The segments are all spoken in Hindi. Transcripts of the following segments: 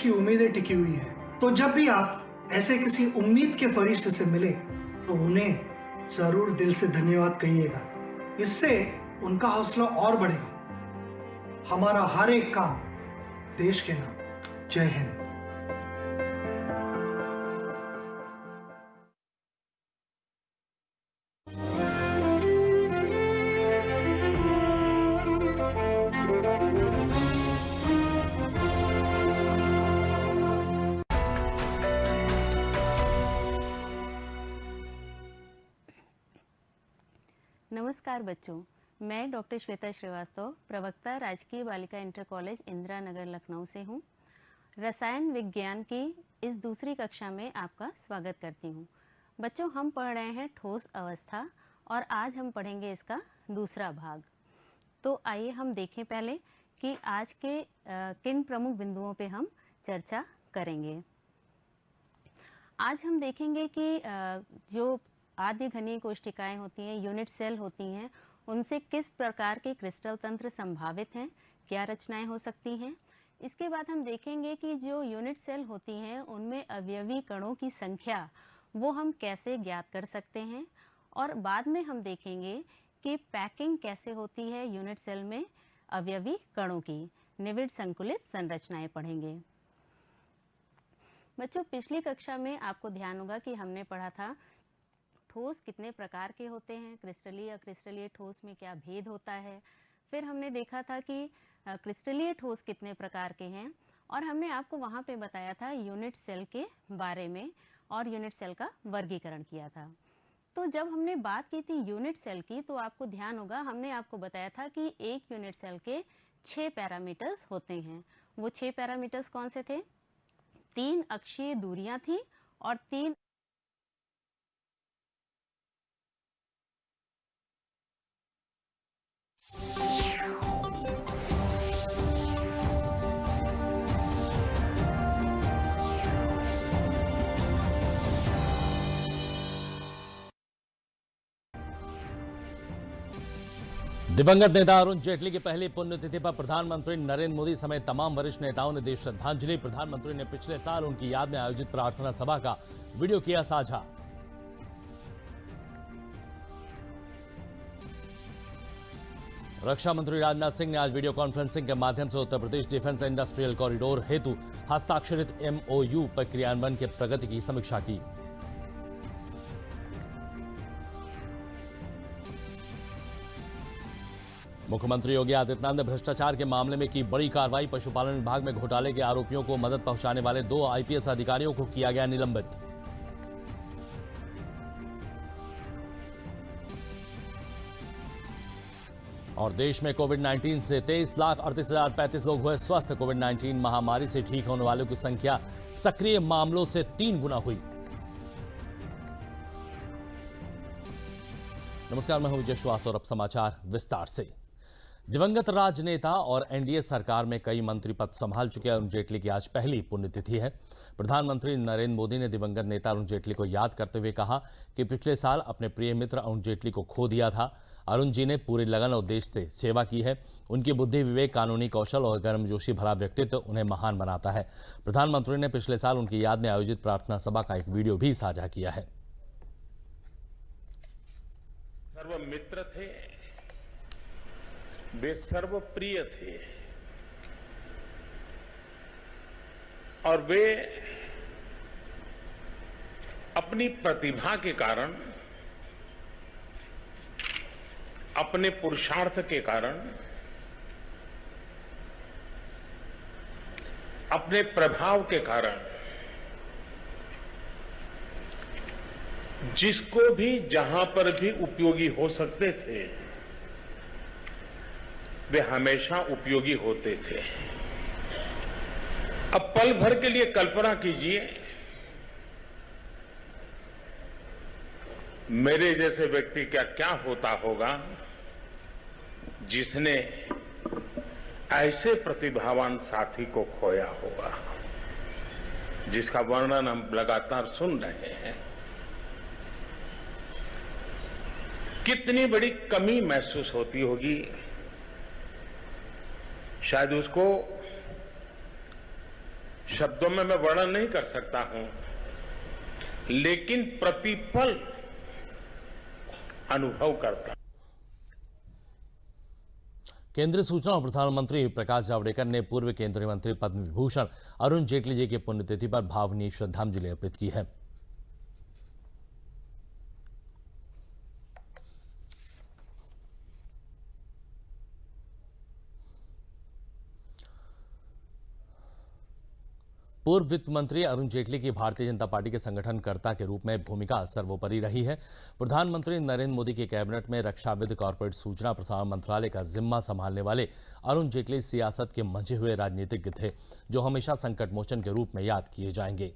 की उम्मीदें टिकी हुई है। तो जब भी आप ऐसे किसी उम्मीद के फरिश्ते से मिले तो उन्हें जरूर दिल से धन्यवाद कहिएगा। इससे उनका हौसला और बढ़ेगा। हमारा हर एक काम देश के नाम। जय हिंद। नमस्कार बच्चों, मैं डॉक्टर श्वेता श्रीवास्तव, प्रवक्ता राजकीय बालिका इंटर कॉलेज इंदिरा नगर लखनऊ से हूँ। रसायन विज्ञान की इस दूसरी कक्षा में आपका स्वागत करती हूँ। बच्चों, हम पढ़ रहे हैं ठोस अवस्था और आज हम पढ़ेंगे इसका दूसरा भाग। तो आइए हम देखें पहले कि आज के किन प्रमुख बिंदुओं पे हम चर्चा करेंगे। आज हम देखेंगे कि जो आद्य घनीय कोशिकाएं होती हैं, यूनिट सेल होती हैं, उनसे किस प्रकार के क्रिस्टल तंत्र संभावित हैं, क्या रचनाएं हो सकती हैं। इसके बाद हम देखेंगे कि जो यूनिट सेल होती हैं उनमें अवयवी कणों की संख्या वो हम कैसे ज्ञात कर सकते हैं। और बाद में हम देखेंगे कि पैकिंग कैसे होती है यूनिट सेल में अवयवी कणों की। निविड़ संकुलित संरचनाएं पढ़ेंगे। बच्चों, पिछली कक्षा में आपको ध्यान होगा कि हमने पढ़ा था ठोस कितने प्रकार के होते हैं, क्रिस्टलीय अक्रिस्टलीय ठोस में क्या भेद होता है। फिर हमने देखा था कि क्रिस्टलीय ठोस कितने प्रकार के हैं और हमने आपको वहाँ पे बताया था यूनिट सेल के बारे में और यूनिट सेल का वर्गीकरण किया था। तो जब हमने बात की थी यूनिट सेल की तो आपको ध्यान होगा हमने आपको बताया था कि एक यूनिट सेल के 6 पैरामीटर्स होते हैं। वो 6 पैरामीटर्स कौन से थे? 3 अक्षीय दूरियां थी और 3 दिवंगत नेता अरुण जेटली की पहली पुण्यतिथि पर प्रधानमंत्री नरेंद्र मोदी समेत तमाम वरिष्ठ नेताओं ने दी श्रद्धांजलि। प्रधानमंत्री ने पिछले साल उनकी याद में आयोजित प्रार्थना सभा का वीडियो किया साझा। रक्षा मंत्री राजनाथ सिंह ने आज वीडियो कॉन्फ्रेंसिंग के माध्यम से Uttar Pradesh defence industrial corridor हेतु हस्ताक्षरित MOU पर क्रियान्वयन की प्रगति की समीक्षा की। मुख्यमंत्री योगी आदित्यनाथ ने भ्रष्टाचार के मामले में की बड़ी कार्रवाई। पशुपालन विभाग में घोटाले के आरोपियों को मदद पहुंचाने वाले 2 IPS अधिकारियों को किया गया निलंबित। और देश में कोविड-19 से 23,38,035 लोग हुए स्वस्थ। कोविड-19 महामारी से ठीक होने वालों की संख्या सक्रिय मामलों से 3 गुना हुई। नमस्कार, मैं हूं विजय श्वास और अब समाचार विस्तार से। दिवंगत राजनेता और NDA सरकार में कई मंत्री पद संभाल चुके अरुण जेटली की आज पहली पुण्यतिथि है। प्रधानमंत्री नरेंद्र मोदी ने दिवंगत नेता अरुण जेटली को याद करते हुए कहा कि पिछले साल अपने प्रिय मित्र अरुण जेटली को खो दिया था। अरुण जी ने पूरी लगन और देश से सेवा की है। उनकी बुद्धि, विवेक, कानूनी कौशल और गर्मजोशी भरा व्यक्तित्व उन्हें महान बनाता है। प्रधानमंत्री ने पिछले साल उनकी याद में आयोजित प्रार्थना सभा का एक वीडियो भी साझा किया है। सर्व मित्र थे, वे सर्वप्रिय थे और वे अपनी प्रतिभा के कारण, अपने पुरुषार्थ के कारण, अपने प्रभाव के कारण जिसको भी जहां पर भी उपयोगी हो सकते थे वे हमेशा उपयोगी होते थे। अब पल भर के लिए कल्पना कीजिए, मेरे जैसे व्यक्ति का क्या होता होगा जिसने ऐसे प्रतिभावान साथी को खोया होगा, जिसका वर्णन हम लगातार सुन रहे हैं। कितनी बड़ी कमी महसूस होती होगी। शायद उसको शब्दों में मैं वर्णन नहीं कर सकता हूं, लेकिन प्रतिपल अनुभव करता। केंद्रीय सूचना और प्रसारण मंत्री प्रकाश जावड़ेकर ने पूर्व केंद्रीय मंत्री पद्म विभूषण अरुण जेटली जी की पुण्यतिथि पर भावनीय श्रद्धांजलि अर्पित की है। पूर्व वित्त मंत्री अरुण जेटली की भारतीय जनता पार्टी के संगठनकर्ता के रूप में भूमिका सर्वोपरि रही है। प्रधानमंत्री नरेंद्र मोदी की कैबिनेट में रक्षा, वित्त, कॉर्पोरेट, सूचना प्रसारण मंत्रालय का जिम्मा संभालने वाले अरुण जेटली सियासत के मंझे हुए राजनीतिज्ञ थे, जो हमेशा संकट मोचन के रूप में याद किए जाएंगे।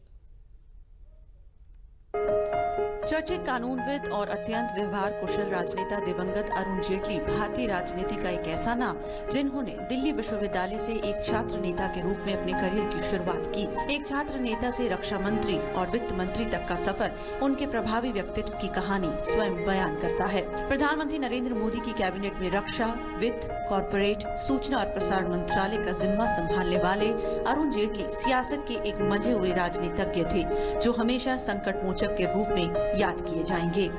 चर्चित कानूनविद और अत्यंत व्यवहार कुशल राजनेता दिवंगत अरुण जेटली भारतीय राजनीति का एक ऐसा नाम जिन्होंने दिल्ली विश्वविद्यालय से एक छात्र नेता के रूप में अपने करियर की शुरुआत की। एक छात्र नेता से रक्षा मंत्री और वित्त मंत्री तक का सफर उनके प्रभावी व्यक्तित्व की कहानी स्वयं बयान करता है। प्रधानमंत्री नरेंद्र मोदी की कैबिनेट में रक्षा, वित्त, कॉर्पोरेट, सूचना और प्रसारण मंत्रालय का जिम्मा संभालने वाले अरुण जेटली सियासत के एक मंझे हुए राजनीतिज्ञ थे, जो हमेशा संकट मोचक के रूप में याद किए जाएंगे।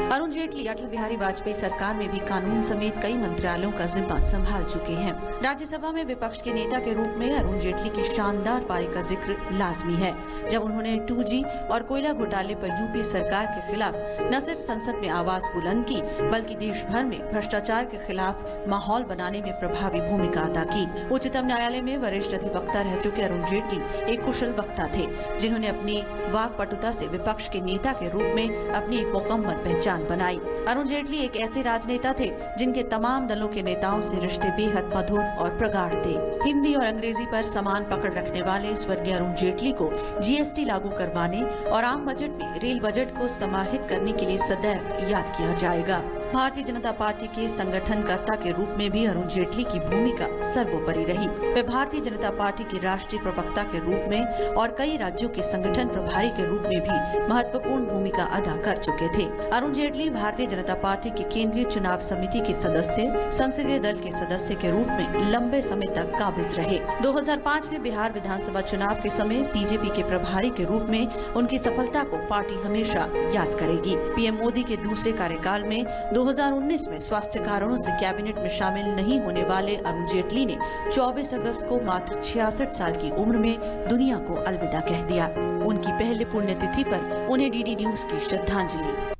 अरुण जेटली अटल बिहारी वाजपेयी सरकार में भी कानून समेत कई मंत्रालयों का जिम्मा संभाल चुके हैं। राज्यसभा में विपक्ष के नेता के रूप में अरुण जेटली की शानदार पारी का जिक्र लाजमी है, जब उन्होंने 2G और कोयला घोटाले पर यूपीए सरकार के खिलाफ न सिर्फ संसद में आवाज बुलंद की, बल्कि देश भर में भ्रष्टाचार के खिलाफ माहौल बनाने में प्रभावी भूमिका अदा की। उच्चतम न्यायालय में वरिष्ठ अधिवक्ता रह चुके अरुण जेटली एक कुशल वक्ता थे, जिन्होंने अपनी वाक्पटुता से विपक्ष के नेता के रूप में अपनी एक मुकम्मल पहचान बनाई। अरुण जेटली एक ऐसे राजनेता थे जिनके तमाम दलों के नेताओं से रिश्ते बेहद मधुर और प्रगाढ़ थे। हिंदी और अंग्रेजी पर समान पकड़ रखने वाले स्वर्गीय अरुण जेटली को जीएसटी लागू करवाने और आम बजट में रेल बजट को समाहित करने के लिए सदैव याद किया जाएगा। भारतीय जनता पार्टी के संगठनकर्ता के रूप में भी अरुण जेटली की भूमिका सर्वोपरि रही। वे भारतीय जनता पार्टी के राष्ट्रीय प्रवक्ता के रूप में और कई राज्यों के संगठन प्रभारी के रूप में भी महत्वपूर्ण भूमिका अदा कर चुके थे। अरुण जेटली भारतीय जनता पार्टी के केंद्रीय चुनाव समिति के सदस्य, संसदीय दल के सदस्य के रूप में लंबे समय तक काबिज रहे। 2005 में बिहार विधानसभा चुनाव के समय बीजेपी के प्रभारी के रूप में उनकी सफलता को पार्टी हमेशा याद करेगी। पीएम मोदी के दूसरे कार्यकाल में 2019 में स्वास्थ्य कारणों से कैबिनेट में शामिल नहीं होने वाले अरुण जेटली ने 24 अगस्त को मात्र 66 साल की उम्र में दुनिया को अलविदा कह दिया। उनकी पहले पुण्यतिथि पर उन्हें डीडी न्यूज की श्रद्धांजलि।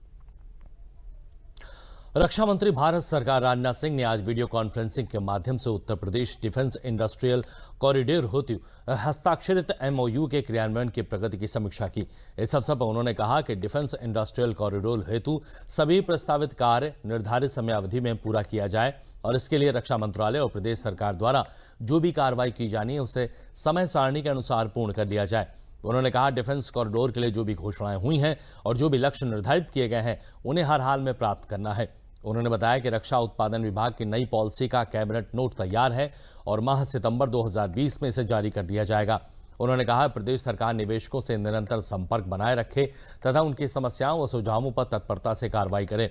रक्षा मंत्री भारत सरकार राजनाथ सिंह ने आज वीडियो कॉन्फ्रेंसिंग के माध्यम से Uttar Pradesh defence industrial corridor हेतु हस्ताक्षरित एमओयू के क्रियान्वयन की प्रगति की समीक्षा की। इस अवसर पर उन्होंने कहा कि डिफेंस इंडस्ट्रियल कॉरिडोर हेतु सभी प्रस्तावित कार्य निर्धारित समय अवधि में पूरा किया जाए और इसके लिए रक्षा मंत्रालय और प्रदेश सरकार द्वारा जो भी कार्रवाई की जानी है उसे समय सारणी के अनुसार पूर्ण कर लिया जाए। उन्होंने कहा डिफेंस कॉरिडोर के लिए जो भी घोषणाएं हुई हैं और जो भी लक्ष्य निर्धारित किए गए हैं उन्हें हर हाल में प्राप्त करना है। उन्होंने बताया कि रक्षा उत्पादन विभाग की नई पॉलिसी का कैबिनेट नोट तैयार है और माह सितंबर 2020 में इसे जारी कर दिया जाएगा। उन्होंने कहा प्रदेश सरकार निवेशकों से निरंतर संपर्क बनाए रखे तथा उनकी समस्याओं व सुझावों पर तत्परता से कार्रवाई करे।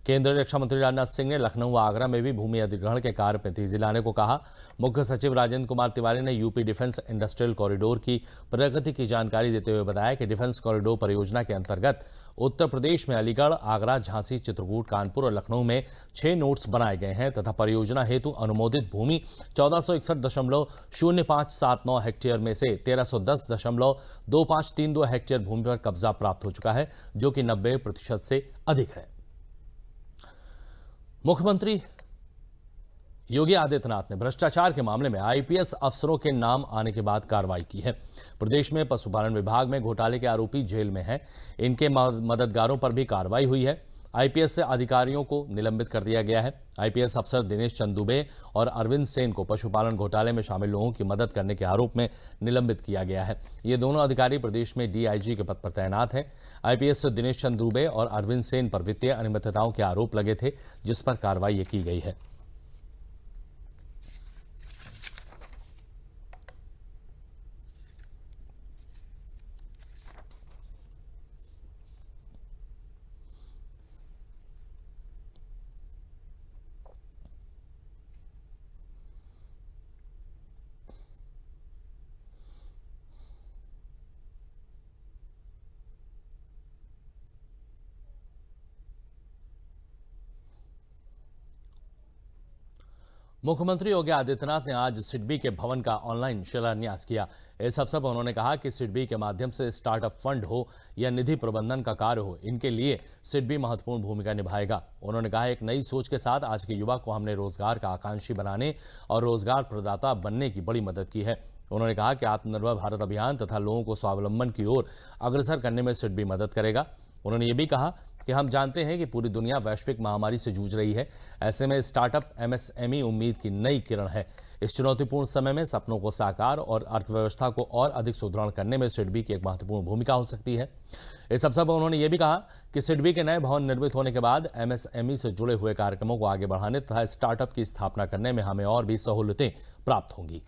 केंद्रीय रक्षा मंत्री राजनाथ सिंह ने लखनऊ व आगरा में भी भूमि अधिग्रहण के कार्य में तेजी लाने को कहा। मुख्य सचिव राजेंद्र कुमार तिवारी ने यूपी डिफेंस इंडस्ट्रियल कॉरिडोर की प्रगति की जानकारी देते हुए बताया कि डिफेंस कॉरिडोर परियोजना के अंतर्गत उत्तर प्रदेश में अलीगढ़, आगरा, झांसी, चित्रकूट, कानपुर और लखनऊ में 6 नोड्स बनाए गए हैं तथा परियोजना हेतु अनुमोदित भूमि 1461.0579 हेक्टेयर में से 1310.2532 हेक्टेयर भूमि पर कब्जा प्राप्त हो चुका है, जो कि 90% से अधिक है। मुख्यमंत्री योगी आदित्यनाथ ने भ्रष्टाचार के मामले में आईपीएस अफसरों के नाम आने के बाद कार्रवाई की है। प्रदेश में पशुपालन विभाग में घोटाले के आरोपी जेल में हैं। इनके मददगारों पर भी कार्रवाई हुई है। आईपीएस से अधिकारियों को निलंबित कर दिया गया है। आईपीएस अफसर दिनेश चंद दुबे और अरविंद सेन को पशुपालन घोटाले में शामिल लोगों की मदद करने के आरोप में निलंबित किया गया है। ये दोनों अधिकारी प्रदेश में डीआईजी के पद पर तैनात हैं। आईपीएस दिनेश चंद दुबे और अरविंद सेन पर वित्तीय अनियमितताओं के आरोप लगे थे, जिस पर कार्रवाई की गई है। मुख्यमंत्री योगी आदित्यनाथ ने आज सिडबी के भवन का ऑनलाइन शिलान्यास किया। इस अवसर पर उन्होंने कहा कि सिडबी के माध्यम से स्टार्टअप फंड हो या निधि प्रबंधन का कार्य हो, इनके लिए सिडबी महत्वपूर्ण भूमिका निभाएगा। उन्होंने कहा, एक नई सोच के साथ आज के युवा को हमने रोजगार का आकांक्षी बनाने और रोजगार प्रदाता बनने की बड़ी मदद की है। उन्होंने कहा कि आत्मनिर्भर भारत अभियान तथा लोगों को स्वावलंबन की ओर अग्रसर करने में सिडबी मदद करेगा। उन्होंने ये भी कहा कि हम जानते हैं कि पूरी दुनिया वैश्विक महामारी से जूझ रही है। ऐसे में स्टार्टअप MSME उम्मीद की नई किरण है। इस चुनौतीपूर्ण समय में सपनों को साकार और अर्थव्यवस्था को और अधिक सुदृढ़ करने में सिडबी की एक महत्वपूर्ण भूमिका हो सकती है। इस अवसर पर उन्होंने ये भी कहा कि सिडबी के नए भवन निर्मित होने के बाद MSME से जुड़े हुए कार्यक्रमों को आगे बढ़ाने तथा स्टार्टअप की स्थापना करने में हमें और भी सहूलतें प्राप्त होंगी।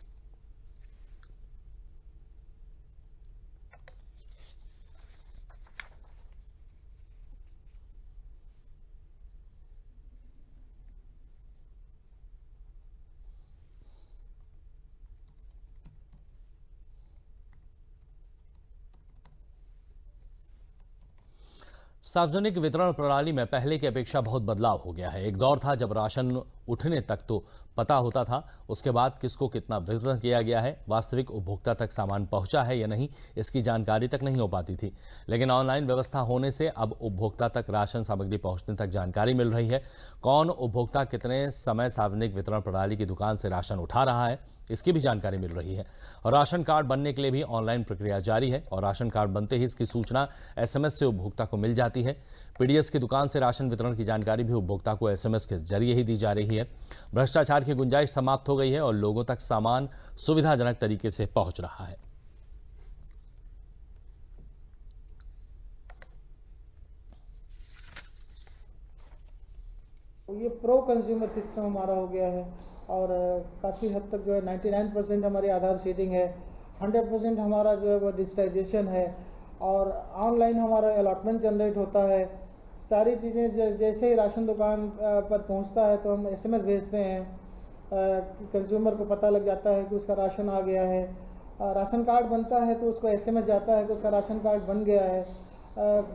सार्वजनिक वितरण प्रणाली में पहले की अपेक्षा बहुत बदलाव हो गया है। एक दौर था जब राशन उठने तक तो पता होता था, उसके बाद किसको कितना वितरण किया गया है, वास्तविक उपभोक्ता तक सामान पहुंचा है या नहीं, इसकी जानकारी तक नहीं हो पाती थी। लेकिन ऑनलाइन व्यवस्था होने से अब उपभोक्ता तक राशन सामग्री पहुंचने तक जानकारी मिल रही है। कौन उपभोक्ता कितने समय सार्वजनिक वितरण प्रणाली की दुकान से राशन उठा रहा है, इसकी भी जानकारी मिल रही है। और राशन कार्ड बनने के लिए भी ऑनलाइन प्रक्रिया जारी है और राशन कार्ड बनते ही इसकी सूचना SMS से उपभोक्ता को मिल जाती है। PDS की दुकान से राशन वितरण की जानकारी भी उपभोक्ता को SMS के जरिए ही दी जा रही है। भ्रष्टाचार की गुंजाइश समाप्त हो गई है और लोगों तक सामान सुविधाजनक तरीके से पहुंच रहा है। ये प्रो कंज्यूमर सिस्टम हमारा हो गया है और काफ़ी हद तक जो है 99% हमारी आधार सीडिंग है, 100% हमारा जो है वो डिजिटाइजेशन है और ऑनलाइन हमारा अलॉटमेंट जनरेट होता है। सारी चीज़ें जैसे ही राशन दुकान पर पहुंचता है तो हम SMS भेजते हैं, कंज्यूमर को पता लग जाता है कि उसका राशन आ गया है। राशन कार्ड बनता है तो उसको SMS जाता है कि उसका राशन कार्ड बन गया है।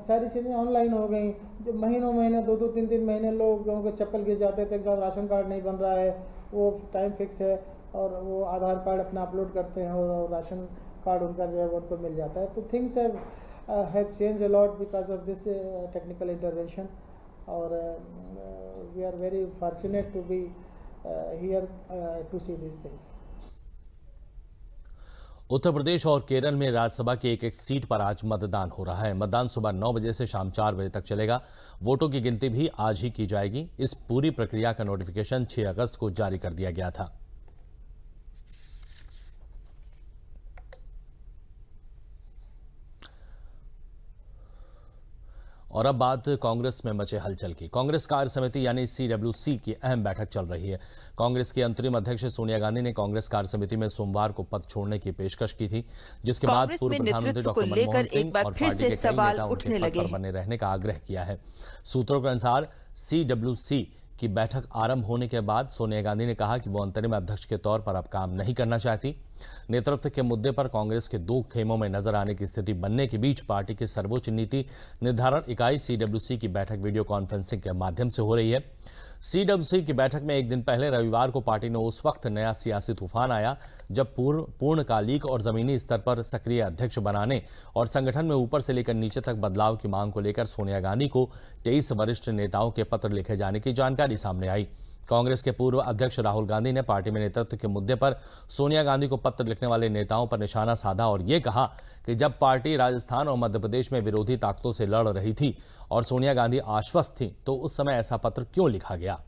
सारी चीज़ें ऑनलाइन हो गई। जो महीनों महीने 2-2 3-3 महीने लोगों को चप्पल गिर जाते थे कि साहब राशन कार्ड नहीं बन रहा है, वो टाइम फिक्स है और वो आधार कार्ड अपना अपलोड करते हैं और राशन कार्ड उनका जो है वो उनको मिल जाता है। तो things have change a lot because of this technical intervention और we are very fortunate to be here to see this things. Uttar Pradesh और केरल में राज्यसभा की एक सीट पर आज मतदान हो रहा है। मतदान सुबह 9 बजे से शाम 4 बजे तक चलेगा। वोटों की गिनती भी आज ही की जाएगी। इस पूरी प्रक्रिया का नोटिफिकेशन 6 अगस्त को जारी कर दिया गया था। और अब बात कांग्रेस में मचे हलचल की। कांग्रेस कार्य समिति यानी CWC की अहम बैठक चल रही है। कांग्रेस की अंतरिम अध्यक्ष सोनिया गांधी ने कांग्रेस कार्य समिति में सोमवार को पद छोड़ने की पेशकश की थी, जिसके बाद पूर्व प्रधानमंत्री डॉक्टर मनमोहन सिंह और पार्टी के कई नेताओं ने उनके पद पर बने रहने का आग्रह किया है। सूत्रों के अनुसार CWC की बैठक आरंभ होने के बाद सोनिया गांधी ने कहा कि वो अंतरिम अध्यक्ष के तौर पर अब काम नहीं करना चाहती। नेतृत्व के मुद्दे पर कांग्रेस के 2 खेमों में नजर आने की स्थिति बनने के बीच पार्टी की सर्वोच्च नीति निर्धारण इकाई CWC की बैठक वीडियो कॉन्फ्रेंसिंग के माध्यम से हो रही है। CWC की बैठक में एक दिन पहले रविवार को पार्टी ने उस वक्त नया सियासी तूफान आया जब पूर्णकालिक और जमीनी स्तर पर सक्रिय अध्यक्ष बनाने और संगठन में ऊपर से लेकर नीचे तक बदलाव की मांग को लेकर सोनिया गांधी को 23 वरिष्ठ नेताओं के पत्र लिखे जाने की जानकारी सामने आई। कांग्रेस के पूर्व अध्यक्ष राहुल गांधी ने पार्टी में नेतृत्व के मुद्दे पर सोनिया गांधी को पत्र लिखने वाले नेताओं पर निशाना साधा और ये कहा कि जब पार्टी राजस्थान और मध्य प्रदेश में विरोधी ताकतों से लड़ रही थी और सोनिया गांधी आश्वस्त थी, तो उस समय ऐसा पत्र क्यों लिखा गया।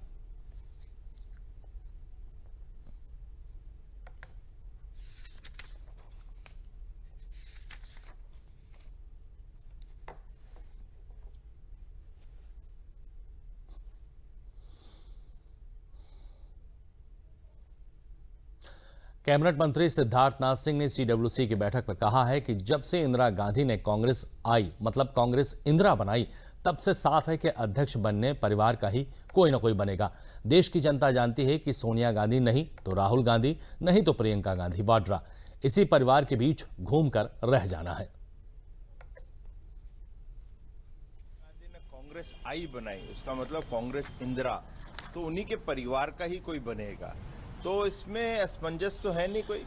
कैबिनेट मंत्री सिद्धार्थनाथ सिंह ने CWC की बैठक पर कहा है कि जब से इंदिरा गांधी ने कांग्रेस आई, मतलब कांग्रेस इंदिरा बनाई, तब से साफ है कि अध्यक्ष बनने परिवार का ही कोई ना कोई बनेगा। देश की जनता जानती है कि सोनिया गांधी नहीं तो राहुल गांधी, नहीं तो प्रियंका गांधी वाड्रा, इसी परिवार के बीच घूमकर रह जाना है। गांधी ने कांग्रेस आई बनाई, उसका मतलब कांग्रेस इंदिरा, तो उन्हीं के परिवार का ही कोई बनेगा। तो इसमें असमंजस तो है नहीं कोई।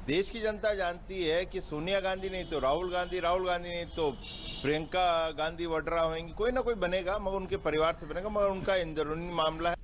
देश की जनता जानती है कि सोनिया गांधी नहीं तो राहुल गांधी, राहुल गांधी नहीं तो प्रियंका गांधी वड्रा होंगी, कोई ना कोई बनेगा, मगर उनके परिवार से बनेगा, मगर उनका अंदरूनी मामला है।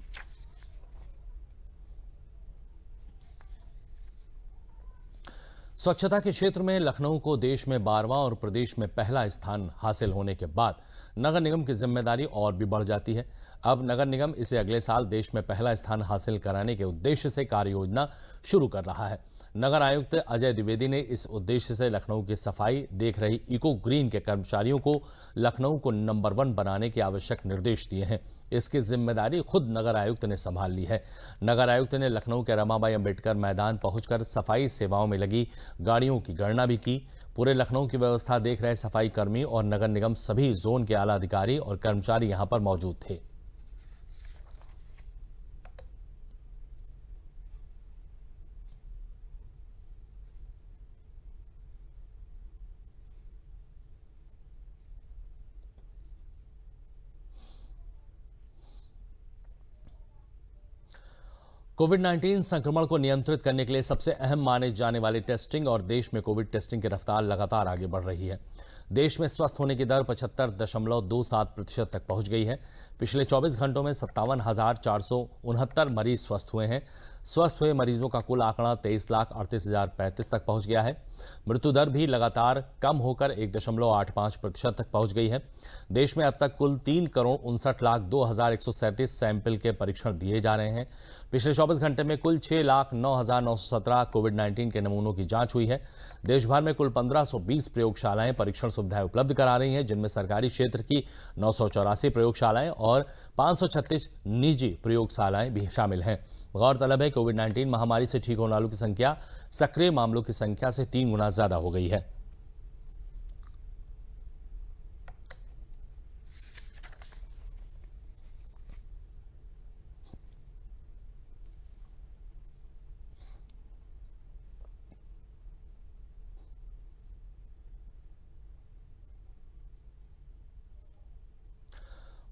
स्वच्छता के क्षेत्र में लखनऊ को देश में 12वां और प्रदेश में पहला स्थान हासिल होने के बाद नगर निगम की जिम्मेदारी और भी बढ़ जाती है। अब नगर निगम इसे अगले साल देश में पहला स्थान हासिल कराने के उद्देश्य से कार्य योजना शुरू कर रहा है। नगर आयुक्त अजय द्विवेदी ने इस उद्देश्य से लखनऊ की सफाई देख रही इको ग्रीन के कर्मचारियों को लखनऊ को नंबर 1 बनाने के आवश्यक निर्देश दिए हैं। इसकी जिम्मेदारी खुद नगर आयुक्त ने संभाल ली है। नगर आयुक्त ने लखनऊ के रमाबाई अंबेडकर मैदान पहुंचकर सफाई सेवाओं में लगी गाड़ियों की गणना भी की। पूरे लखनऊ की व्यवस्था देख रहे सफाई कर्मी और नगर निगम सभी जोन के आला अधिकारी और कर्मचारी यहां पर मौजूद थे। कोविड-19 संक्रमण को नियंत्रित करने के लिए सबसे अहम माने जाने वाली टेस्टिंग और देश में कोविड टेस्टिंग की रफ्तार लगातार आगे बढ़ रही है। देश में स्वस्थ होने की दर 75.27% तक पहुंच गई है। पिछले 24 घंटों में 57,469 मरीज स्वस्थ हुए हैं। स्वस्थ हुए मरीजों का कुल आंकड़ा 23,38,035 तक पहुंच गया है। मृत्यु दर भी लगातार कम होकर 1.85% तक पहुंच गई है। देश में अब तक कुल 3,59,02,137 सैंपल के परीक्षण दिए जा रहे हैं। पिछले 24 घंटे में कुल 6,09,917 कोविड-19 के नमूनों की जांच हुई है। देश भर में कुल 1520 प्रयोगशालाएं परीक्षण सुविधाएं उपलब्ध करा रही हैं, जिनमें सरकारी क्षेत्र की 984 प्रयोगशालाएं और 536 निजी प्रयोगशालाएं भी शामिल हैं। गौरतलब है कोविड-19 महामारी से ठीक होने वालों की संख्या सक्रिय मामलों की संख्या से 3 गुना ज्यादा हो गई है।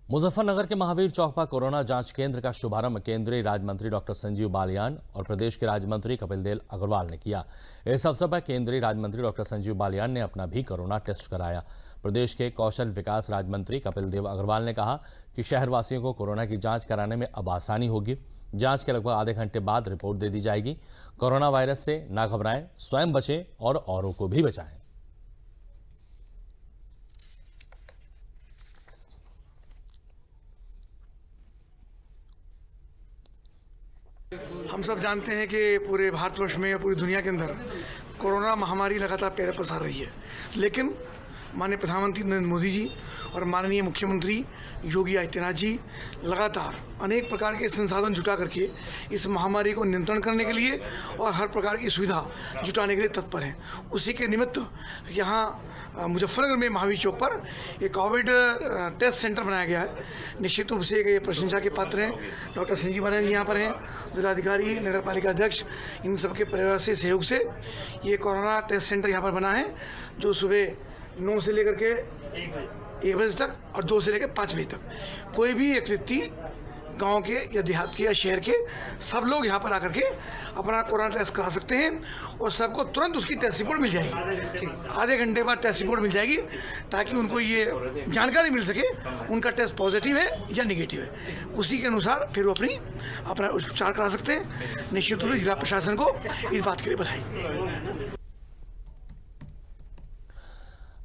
मुजफ्फरनगर के महावीर चौक पर कोरोना जांच केंद्र का शुभारंभ केंद्रीय राज्य मंत्री डॉक्टर संजीव बालियान और प्रदेश के राज्य मंत्री कपिल देव अग्रवाल ने किया। इस अवसर पर केंद्रीय राज्य मंत्री डॉक्टर संजीव बालियान ने अपना भी कोरोना टेस्ट कराया। प्रदेश के कौशल विकास राज्य मंत्री कपिल देव अग्रवाल ने कहा कि शहरवासियों को कोरोना की जांच कराने में अब आसानी होगी। जांच के लगभग आधे घंटे बाद रिपोर्ट दे दी जाएगी। कोरोना वायरस से ना घबराएं, स्वयं बचें और औरों को भी बचाएं। हम सब जानते हैं कि पूरे भारतवर्ष में या पूरी दुनिया के अंदर कोरोना महामारी लगातार पैर पसार रही है, लेकिन माननीय प्रधानमंत्री नरेंद्र मोदी जी और माननीय मुख्यमंत्री योगी आदित्यनाथ जी लगातार अनेक प्रकार के संसाधन जुटा करके इस महामारी को नियंत्रण करने के लिए और हर प्रकार की सुविधा जुटाने के लिए तत्पर हैं। उसी के निमित्त यहाँ मुजफ्फरनगर में महावीर चौक पर एक कोविड टेस्ट सेंटर बनाया गया है। निश्चित रूप से ये प्रशंसा के पात्र हैं। डॉक्टर संजीव बालियान जी यहाँ पर हैं, जिलाधिकारी, नगर पालिका अध्यक्ष, इन सबके प्रयास से, सहयोग से ये कोरोना टेस्ट सेंटर यहाँ पर बना है, जो सुबह 9 से लेकर के 1 बजे तक और 2 से लेकर 5 बजे तक कोई भी एक व्यक्ति गांव के या देहात के या शहर के सब लोग यहाँ पर आकर के अपना कोरोना टेस्ट करा सकते हैं और सबको तुरंत उसकी टेस्ट रिपोर्ट मिल जाएगी। आधे घंटे बाद टेस्ट रिपोर्ट मिल जाएगी ताकि उनको ये जानकारी मिल सके उनका टेस्ट पॉजिटिव है या निगेटिव है। उसी के अनुसार फिर वो अपना उपचार करा सकते हैं। निश्चित रूप से जिला प्रशासन को इस बात के लिए बधाई।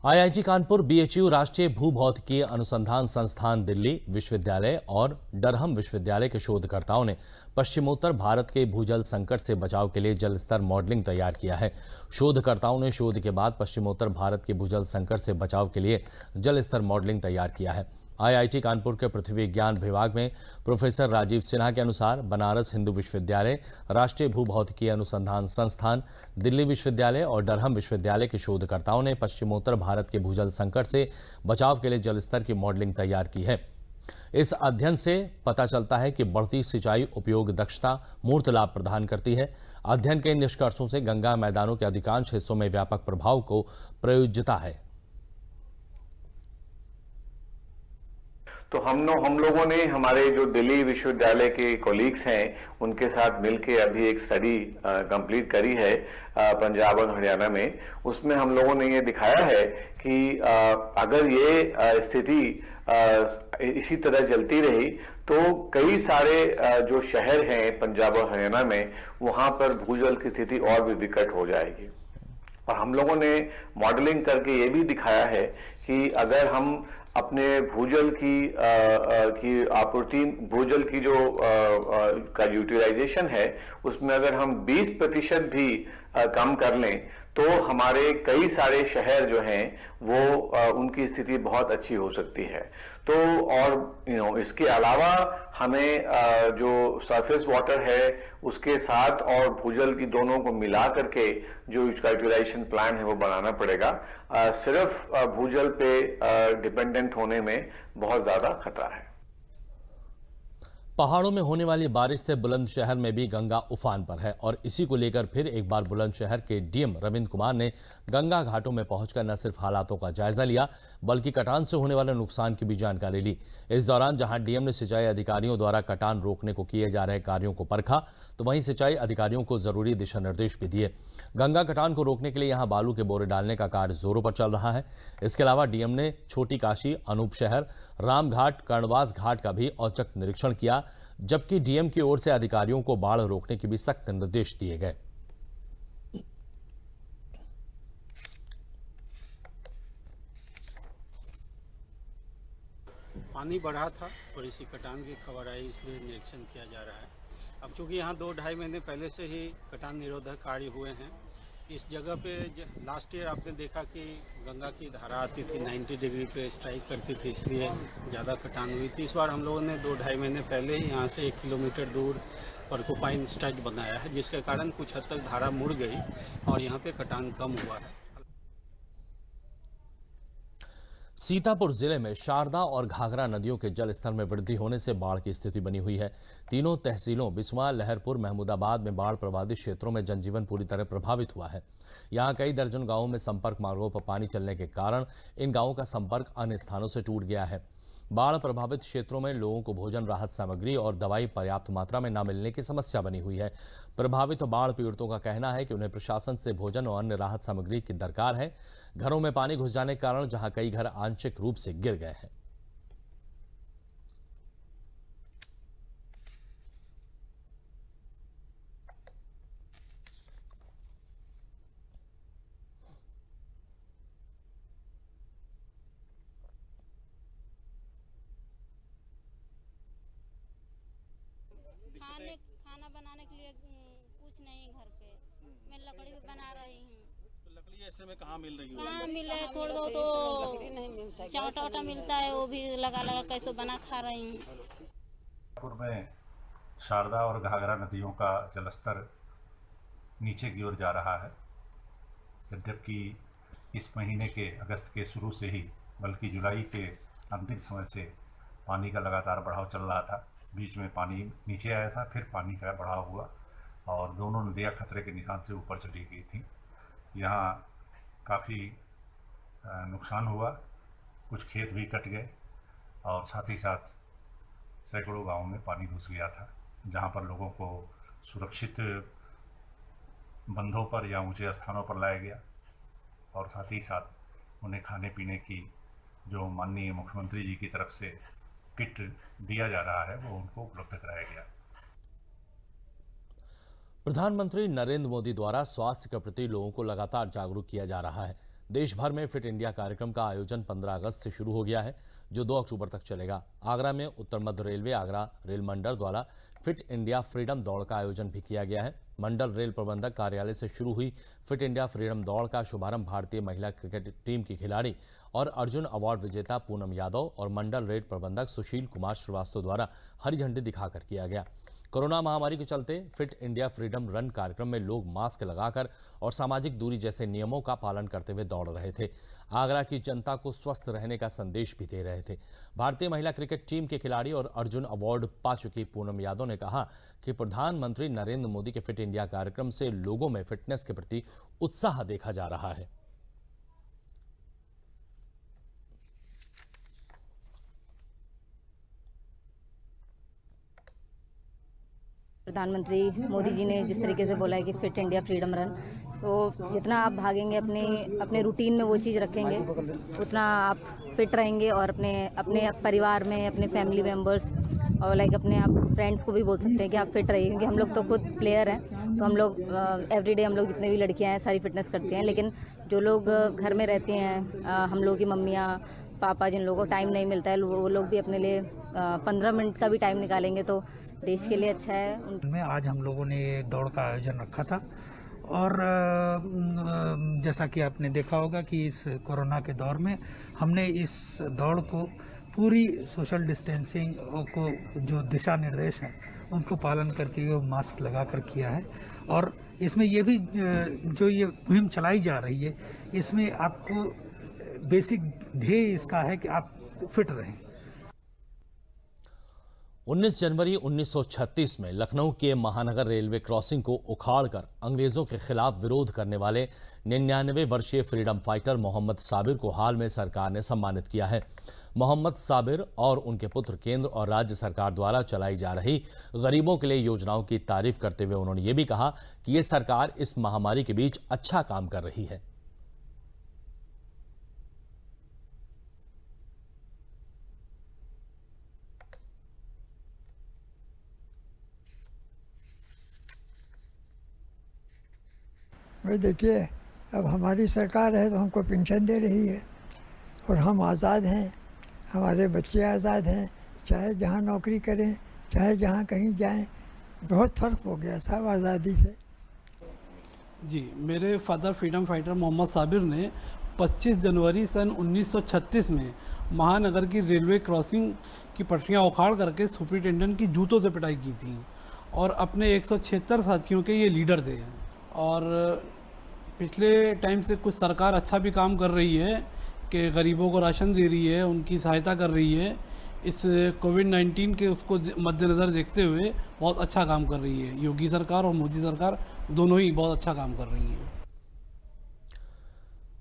आईआईटी कानपुर, बीएचयू, राष्ट्रीय भूभौतिकीय अनुसंधान संस्थान दिल्ली विश्वविद्यालय और डरहम विश्वविद्यालय के शोधकर्ताओं ने पश्चिमोत्तर भारत के भूजल संकट से बचाव के लिए जल स्तर मॉडलिंग तैयार किया है। शोधकर्ताओं ने शोध के बाद पश्चिमोत्तर भारत के भूजल संकट से बचाव के लिए जल स्तर मॉडलिंग तैयार किया है। आईआईटी कानपुर के पृथ्वी विज्ञान विभाग में प्रोफेसर राजीव सिन्हा के अनुसार बनारस हिंदू विश्वविद्यालय, राष्ट्रीय भूभौतिकीय अनुसंधान संस्थान, दिल्ली विश्वविद्यालय और डरहम विश्वविद्यालय के शोधकर्ताओं ने पश्चिमोत्तर भारत के भूजल संकट से बचाव के लिए जल स्तर की मॉडलिंग तैयार की है। इस अध्ययन से पता चलता है कि बढ़ती सिंचाई उपयोग दक्षता मूर्त लाभ प्रदान करती है। अध्ययन के निष्कर्षों से गंगा मैदानों के अधिकांश हिस्सों में व्यापक प्रभाव को प्रयोज्यता है। तो तो हम लोगों ने हमारे जो दिल्ली विश्वविद्यालय के कोलीग्स हैं उनके साथ मिलके अभी एक स्टडी कंप्लीट करी है पंजाब और हरियाणा में। उसमें हम लोगों ने ये दिखाया है कि अगर ये स्थिति इसी तरह चलती रही तो कई सारे जो शहर हैं पंजाब और हरियाणा में, वहां पर भूजल की स्थिति और भी विकट हो जाएगी। और हम लोगों ने मॉडलिंग करके ये भी दिखाया है कि अगर हम अपने भूजल की आपूर्ति, भूजल की जो का यूटिलाइजेशन है, उसमें अगर हम 20% भी कम कर लें तो हमारे कई सारे शहर जो हैं वो उनकी स्थिति बहुत अच्छी हो सकती है। तो और इसके अलावा हमें जो सरफेस वाटर है उसके साथ और भूजल की दोनों को मिला करके जो इसका यूटिलाइजेशन प्लान है वो बनाना पड़ेगा। सिर्फ भूजल पे डिपेंडेंट होने में बहुत ज्यादा खतरा है। पहाड़ों में होने वाली बारिश से बुलंदशहर में भी गंगा उफान पर है और इसी को लेकर फिर एक बार बुलंदशहर के डीएम रविंद्र कुमार ने गंगा घाटों में पहुंचकर न सिर्फ हालातों का जायजा लिया बल्कि कटान से होने वाले नुकसान की भी जानकारी ली। इस दौरान जहां डीएम ने सिंचाई अधिकारियों द्वारा कटान रोकने को किए जा रहे कार्यों को परखा, तो वहीं सिंचाई अधिकारियों को जरूरी दिशा निर्देश भी दिए। गंगा कटान को रोकने के लिए यहां बालू के बोरे डालने का कार्य जोरों पर चल रहा है। इसके अलावा डीएम ने छोटी काशी, अनूपशहर, रामघाट, कर्णवास घाट का भी औचक निरीक्षण किया, जबकि डीएम की ओर से अधिकारियों को बाढ़ रोकने के भी सख्त निर्देश दिए गए। पानी बढ़ा था, थोड़ी सी कटान की खबर आई, इसलिए निरीक्षण किया जा रहा है। अब चूंकि यहाँ 2-2.5 महीने पहले से ही कटान निरोधक कार्य हुए हैं, इस जगह पे लास्ट ईयर आपने देखा कि गंगा की धारा आती थी 90 डिग्री पे स्ट्राइक करती थी, इसलिए ज़्यादा कटान हुई थी। इस बार हम लोगों ने 2-2.5 महीने पहले ही यहाँ से 1 किलोमीटर दूर परकोपाइन स्ट्राइक बनाया है, जिसके कारण कुछ हद तक धारा मुड़ गई और यहाँ पे कटान कम हुआ है। सीतापुर जिले में शारदा और घाघरा नदियों के जल स्तर में वृद्धि होने से बाढ़ की स्थिति बनी हुई है। तीनों तहसीलों बिस्वा, लहरपुर, महमूदाबाद में बाढ़ प्रभावित क्षेत्रों में जनजीवन पूरी तरह प्रभावित हुआ है। यहां कई दर्जन गांवों में संपर्क मार्गों पर पानी चलने के कारण इन गांवों का संपर्क अन्य स्थानों से टूट गया है। बाढ़ प्रभावित क्षेत्रों में लोगों को भोजन, राहत सामग्री और दवाई पर्याप्त मात्रा में न मिलने की समस्या बनी हुई है। प्रभावित बाढ़ पीड़ितों का कहना है कि उन्हें प्रशासन से भोजन और अन्य राहत सामग्री की दरकार है। घरों में पानी घुस जाने के कारण जहां कई घर आंशिक रूप से गिर गए हैं। खाना बनाने के लिए कुछ नहीं घर पे, मैं लकड़ी पे बना रही हूँ। तो लकड़ी ऐसे में कहाँ मिल रही है? कहाँ मिले, थोड़ा बहुत तो चावटा मिलता है, वो भी लगा लगा कैसे बना खा रही हूँ। पूर्व में शारदा और घाघरा नदियों का जलस्तर नीचे की ओर जा रहा है, यद्यपि इस महीने के अगस्त के शुरू से ही, बल्कि जुलाई के अंतिम समय से पानी का लगातार बढ़ाव चल रहा था। बीच में पानी नीचे आया था, फिर पानी का बढ़ाव हुआ और दोनों नदियाँ खतरे के निशान से ऊपर चली गई थी। यहाँ काफ़ी नुकसान हुआ, कुछ खेत भी कट गए और साथ ही साथ सैकड़ों गाँवों में पानी घुस गया था, जहाँ पर लोगों को सुरक्षित बंधों पर या ऊंचे स्थानों पर लाया गया और साथ ही साथ उन्हें खाने पीने की जो माननीय मुख्यमंत्री जी की तरफ से किट दिया जा रहा है वो उनको उपलब्ध कराया गया। प्रधानमंत्री नरेंद्र मोदी द्वारा स्वास्थ्य के प्रति लोगों को लगातार जागरूक किया जा रहा है। देश भर में फिट इंडिया कार्यक्रम का आयोजन 15 अगस्त से शुरू हो गया है, जो 2 अक्टूबर तक चलेगा। आगरा में उत्तर मध्य रेलवे आगरा रेल मंडल द्वारा फिट इंडिया फ्रीडम दौड़ का आयोजन भी किया गया है। मंडल रेल प्रबंधक कार्यालय से शुरू हुई फिट इंडिया फ्रीडम दौड़ का शुभारंभ भारतीय महिला क्रिकेट टीम की खिलाड़ी और अर्जुन अवार्ड विजेता पूनम यादव और मंडल रेल प्रबंधक सुशील कुमार श्रीवास्तव द्वारा हरी झंडी दिखाकर किया गया। कोरोना महामारी के चलते फिट इंडिया फ्रीडम रन कार्यक्रम में लोग मास्क लगाकर और सामाजिक दूरी जैसे नियमों का पालन करते हुए दौड़ रहे थे। आगरा की जनता को स्वस्थ रहने का संदेश भी दे रहे थे। भारतीय महिला क्रिकेट टीम के खिलाड़ी और अर्जुन अवार्ड पा चुकी पूनम यादव ने कहा कि प्रधानमंत्री नरेंद्र मोदी के फिट इंडिया कार्यक्रम से लोगों में फिटनेस के प्रति उत्साह देखा जा रहा है। प्रधानमंत्री मोदी जी ने जिस तरीके से बोला है कि फिट इंडिया फ्रीडम रन, तो जितना आप भागेंगे अपने रूटीन में वो चीज़ रखेंगे उतना आप फिट रहेंगे और अपने परिवार में, अपने फैमिली मेम्बर्स और लाइक अपने आप फ्रेंड्स को भी बोल सकते हैं कि आप फिट रहिए, क्योंकि हम लोग तो खुद प्लेयर हैं, तो हम लोग एवरीडे हम लोग जितने भी लड़कियां हैं सारी फिटनेस करते हैं। लेकिन जो लोग घर में रहती हैं, हम लोग की मम्मियाँ पापा, जिन लोगों को टाइम नहीं मिलता है, वो लोग भी अपने लिए 15 मिनट का भी टाइम निकालेंगे तो देश के लिए अच्छा है। उनमें आज हम लोगों ने दौड़ का आयोजन रखा था और जैसा कि आपने देखा होगा कि इस कोरोना के दौर में हमने इस दौड़ को पूरी सोशल डिस्टेंसिंग को जो दिशा निर्देश हैं उनको पालन करते हुए मास्क लगा कर किया है। और इसमें ये भी जो ये मुहिम चलाई जा रही है, इसमें आपको बेसिक ध्येय इसका है कि आप फिट रहें। 19 जनवरी 1936 में लखनऊ के महानगर रेलवे क्रॉसिंग को उखाड़कर अंग्रेजों के खिलाफ विरोध करने वाले 99 वर्षीय फ्रीडम फाइटर मोहम्मद साबिर को हाल में सरकार ने सम्मानित किया है। मोहम्मद साबिर और उनके पुत्र केंद्र और राज्य सरकार द्वारा चलाई जा रही गरीबों के लिए योजनाओं की तारीफ करते हुए उन्होंने ये भी कहा कि ये सरकार इस महामारी के बीच अच्छा काम कर रही है। भाई देखिए, अब हमारी सरकार है तो हमको पेंशन दे रही है और हम आज़ाद हैं, हमारे बच्चे आज़ाद हैं, चाहे जहाँ नौकरी करें, चाहे जहाँ कहीं जाएं। बहुत फ़र्क हो गया साहब आज़ादी से। जी, मेरे father freedom fighter Mohammad Sabir ने 25 जनवरी सन 1936 में महानगर की रेलवे क्रॉसिंग की पटरियाँ उखाड़ करके सुपरिटेंडेंट की जूतों से पिटाई की थी और अपने 176 साथियों के ये लीडर थे। और पिछले टाइम से कुछ सरकार अच्छा भी काम कर रही है कि गरीबों को राशन दे रही है, उनकी सहायता कर रही है। इस कोविड-19 के उसको मद्देनज़र देखते हुए बहुत अच्छा काम कर रही है। योगी सरकार और मोदी सरकार दोनों ही बहुत अच्छा काम कर रही हैं।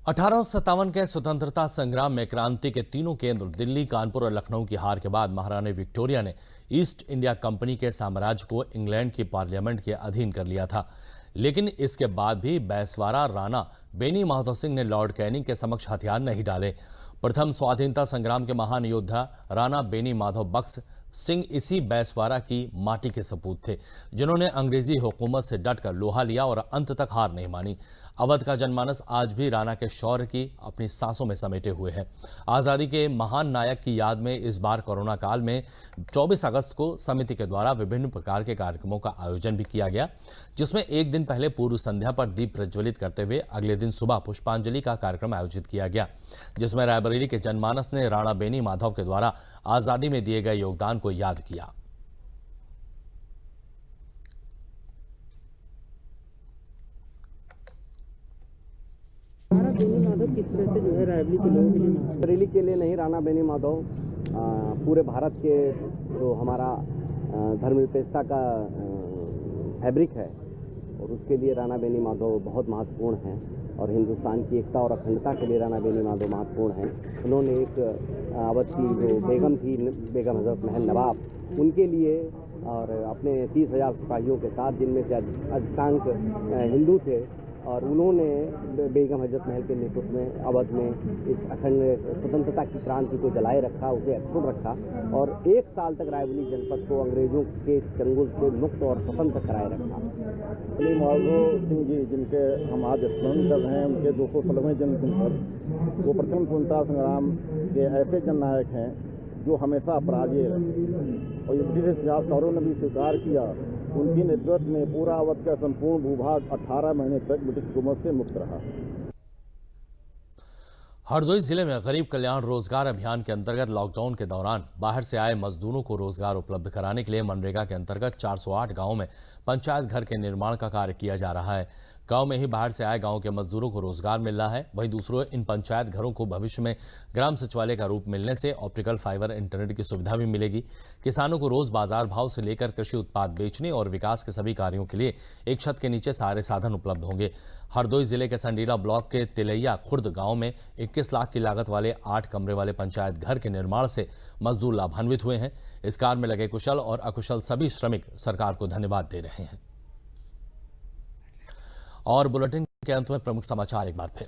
1857 के स्वतंत्रता संग्राम में क्रांति के तीनों केंद्र दिल्ली, कानपुर और लखनऊ की हार के बाद महारानी विक्टोरिया ने ईस्ट इंडिया कंपनी के साम्राज्य को इंग्लैंड की पार्लियामेंट के अधीन कर लिया था। लेकिन इसके बाद भी बैसवारा राणा बेनी माधव सिंह ने लॉर्ड कैनिंग के समक्ष हथियार नहीं डाले। प्रथम स्वाधीनता संग्राम के महान योद्धा राणा बेनी माधव बख्श सिंह इसी बैसवारा की माटी के सपूत थे, जिन्होंने अंग्रेजी हुकूमत से डटकर लोहा लिया और अंत तक हार नहीं मानी। अवध का जनमानस आज भी राणा के शौर्य की अपनी सांसों में समेटे हुए है। आज़ादी के महान नायक की याद में इस बार कोरोना काल में 24 अगस्त को समिति के द्वारा विभिन्न प्रकार के कार्यक्रमों का आयोजन भी किया गया, जिसमें एक दिन पहले पूर्व संध्या पर दीप प्रज्वलित करते हुए अगले दिन सुबह पुष्पांजलि का कार्यक्रम आयोजित किया गया, जिसमें रायबरेली के जनमानस ने राणा बेनी माधव के द्वारा आज़ादी में दिए गए योगदान को याद किया। बेनी माधव किस तरह से जो है रायबरेली के लोगों के लिए, रायबरेली के लिए नहीं, राणा बेनी माधव पूरे भारत के जो हमारा धर्मनिरपेक्षता का फैब्रिक है और उसके लिए राणा बेनी माधव बहुत महत्वपूर्ण हैं और हिंदुस्तान की एकता और अखंडता के लिए राणा बेनी माधव महत्वपूर्ण हैं। उन्होंने एक अवध की जो बेगम थी, बेगम हजरत महल नवाब, उनके लिए और अपने 30,000 सिपाहियों के साथ, जिनमें से अधिकांश हिंदू थे, और उन्होंने बेगम हजरत महल के नेतृत्व में अवध में इस अखंड स्वतंत्रता की क्रांति को जलाए रखा, उसे अक्षुण्ण रखा और 1 साल तक रायबरेली जनपद को अंग्रेजों के चंगुल से मुक्त और स्वतंत्र कराए रखा। बेनी माधव सिंह जी, जिनके हम आज स्मरण कर रहे हैं, उनके 216वें जन्मदिन पर, वो प्रथम स्वतंत्रता संग्राम के ऐसे जननायक हैं जो हमेशा अपराजेय रहे और ये ब्रिटिश इतिहासकारों ने भी स्वीकार किया। उनके नेतृत्व में पूरा अवध का संपूर्ण भूभाग 18 महीने तक ब्रिटिश हुकूमत से मुक्त रहा। हरदोई जिले में गरीब कल्याण रोजगार अभियान के अंतर्गत लॉकडाउन के दौरान बाहर से आए मजदूरों को रोजगार उपलब्ध कराने के लिए मनरेगा के अंतर्गत 408 गांवों में पंचायत घर के निर्माण का कार्य किया जा रहा है। गांव में ही बाहर से आए गांव के मजदूरों को रोजगार मिल रहा है। वहीं दूसरों इन पंचायत घरों को भविष्य में ग्राम सचिवालय का रूप मिलने से ऑप्टिकल फाइबर इंटरनेट की सुविधा भी मिलेगी। किसानों को रोज बाजार भाव से लेकर कृषि उत्पाद बेचने और विकास के सभी कार्यों के लिए एक छत के नीचे सारे साधन उपलब्ध होंगे। हरदोई जिले के संडीला ब्लॉक के तिलैया खुर्द गांव में 21 लाख की लागत वाले 8 कमरे वाले पंचायत घर के निर्माण से मजदूर लाभान्वित हुए हैं। इस कार्य में लगे कुशल और अकुशल सभी श्रमिक सरकार को धन्यवाद दे रहे हैं। और बुलेटिन के अंत में प्रमुख समाचार एक बार फिर।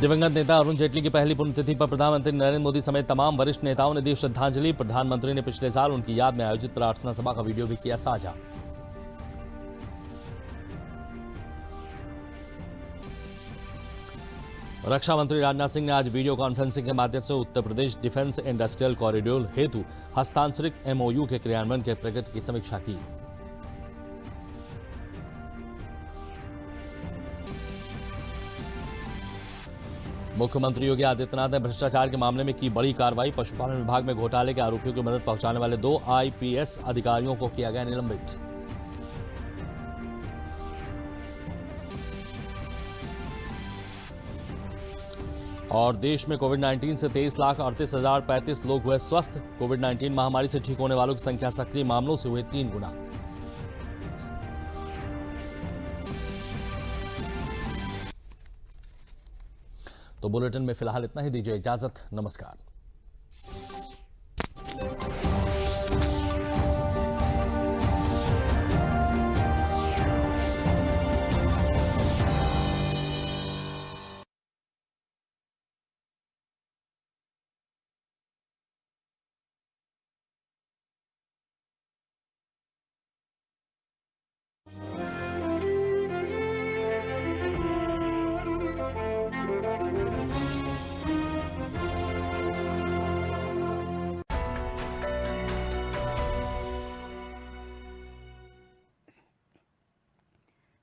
दिवंगत नेता अरुण जेटली की पहली पुण्यतिथि पर प्रधानमंत्री नरेंद्र मोदी समेत तमाम वरिष्ठ नेताओं ने दी श्रद्धांजलि। प्रधानमंत्री ने पिछले साल उनकी याद में आयोजित प्रार्थना सभा का वीडियो भी किया साझा। रक्षा मंत्री राजनाथ सिंह ने आज वीडियो कॉन्फ्रेंसिंग के माध्यम से Uttar Pradesh defence industrial corridor हेतु हस्तांतरित एमओयू के क्रियान्वयन के प्रगति की समीक्षा की। मुख्यमंत्री योगी आदित्यनाथ ने भ्रष्टाचार के मामले में की बड़ी कार्रवाई। पशुपालन विभाग में घोटाले के आरोपियों की मदद पहुंचाने वाले 2 आईपीएस अधिकारियों को किया गया निलंबित। और देश में कोविड-19 से 23,38,035 लोग हुए स्वस्थ। कोविड-19 महामारी से ठीक होने वालों की संख्या सक्रिय मामलों से हुए 3 गुना। तो बुलेटिन में फिलहाल इतना ही। दीजिए इजाजत। नमस्कार।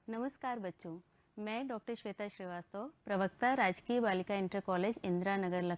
नमस्कार बच्चों, मैं डॉक्टर श्वेता श्रीवास्तव, प्रवक्ता राजकीय बालिका इंटर कॉलेज इंदिरा नगर